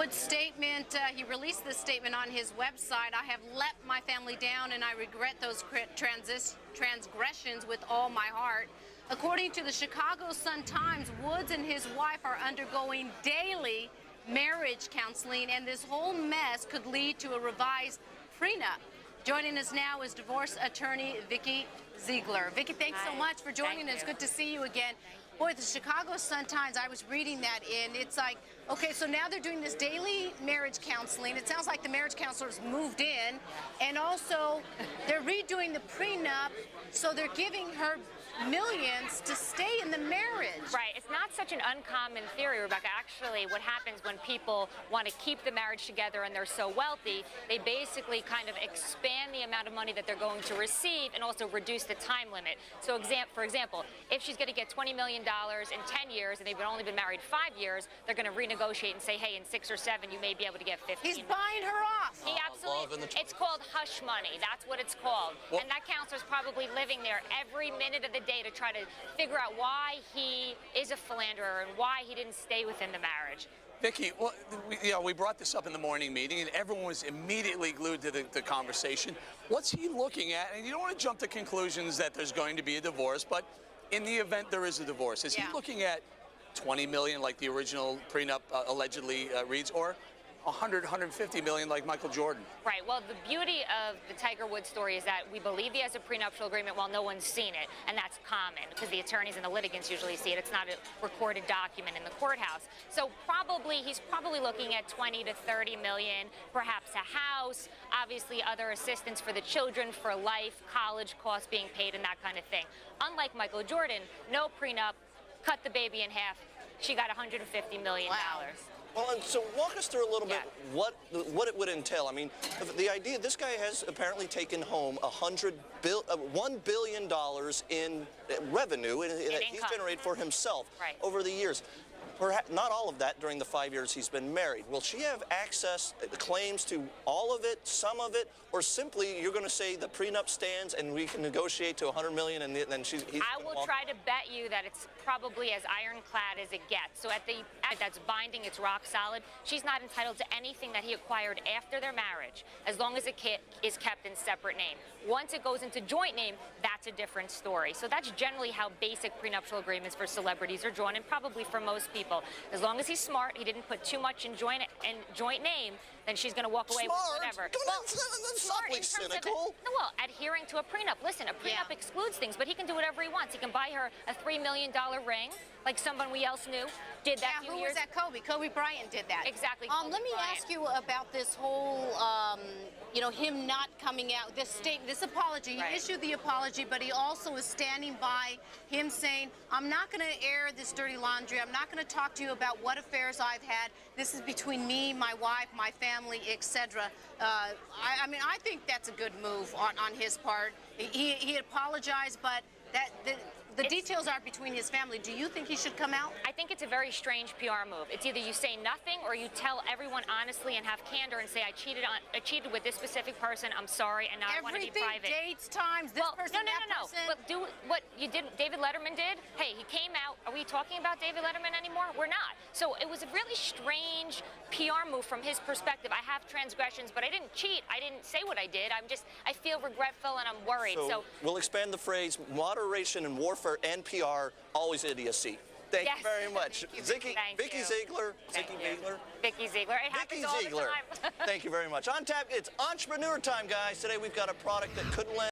Wood's statement, he released this statement on his website. I have let my family down and I regret those transgressions with all my heart. According to the Chicago Sun-Times, Woods and his wife are undergoing daily marriage counseling, and this whole mess could lead to a revised prenup. Joining us now is divorce attorney Vikkie Zieger. Vikkie, thanks so much for joining us. Good to see you again. Boy, the Chicago Sun-Times, I was reading that in. It's like, okay, so now they're doing this daily marriage counseling. It sounds like the marriage counselors moved in, and also they're redoing the prenup, so they're giving her millions to stay in the marriage. Right. It's not such an uncommon theory, Rebecca. Actually, what happens when people want to keep the marriage together and they're so wealthy, they basically kind of expand the amount of money that they're going to receive and also reduce the time limit. So, for example, if she's going to get $20 million in 10 years and they've only been married 5 years, they're going to renegotiate and say, hey, in 6 or 7, you may be able to get 15. He's buying her off. He absolutely. It's called hush money. That's what it's called. Well, and that counselor's probably living there every minute of the day to try to figure out why he is a philanderer and why he didn't stay within the marriage. Vikkie, well, we brought this up in the morning meeting, and everyone was immediately glued to the conversation. What's he looking at? And you don't want to jump to conclusions that there's going to be a divorce, but in the event there is a divorce, is he looking at 20 million like the original prenup allegedly reads, or 150 million like Michael Jordan? Right. Well, the beauty of the Tiger Woods story is that we believe he has a prenuptial agreement while no one's seen it, and that's common because the attorneys and the litigants usually see it. It's not a recorded document in the courthouse. So he's probably looking at 20 to 30 million, perhaps a house, obviously other assistance for the children for life, college costs being paid, and that kind of thing. Unlike Michael Jordan, no prenup, cut the baby in half. She got $150 million. Wow. Well, and so walk us through a little bit what it would entail. I mean, the idea, this guy has apparently taken home $1 billion in revenue that he's generated for himself over the years. Perhaps not all of that during the 5 years he's been married. Will she have access, claims to all of it, some of it, or simply you're going to say the prenup stands and we can negotiate to $100 million and then I will try to bet you that it's probably as ironclad as it gets. So that's binding, it's rock solid. She's not entitled to anything that he acquired after their marriage, as long as it is kept in separate name. Once it goes into joint name, that's a different story. So that's generally how basic prenuptial agreements for celebrities are drawn, and probably for most people. As long as he's smart, he didn't put too much in joint name, then she's going to walk away with whatever. That's awfully cynical. Well, adhering to a prenup. Listen, a prenup excludes things, but he can do whatever he wants. He can buy her a $3 million ring, like someone we else knew did that few years. Who was that? Kobe Bryant did that. Exactly. Let me ask you about this whole, him not coming out, this apology. He issued the apology, but he also is standing by him saying, I'm not going to air this dirty laundry. I'm not going to talk to you about what affairs I've had. This is between me, my wife, my family, etc. I mean, I think that's a good move on his part. He apologized, but the details are between his family. Do you think he should come out? I think it's a very strange PR move. It's either you say nothing or you tell everyone honestly and have candor and say, I cheated with this specific person, I'm sorry, and now I want to be private. Everything, dates, times, this person, no. But do what you did, David Letterman did. Hey, he came out. Are we talking about David Letterman anymore? We're not. So it was a really strange PR move from his perspective. I have transgressions, but I didn't cheat. I didn't say what I did. I feel regretful and I'm worried. So we'll expand the phrase, moderation and warfare and PR, always idiocy. Thank you very much. Vikkie Zieger. Vikkie Zieger. It happens all the time. Thank you very much. On tap, it's entrepreneur time, guys. Today we've got a product that could lend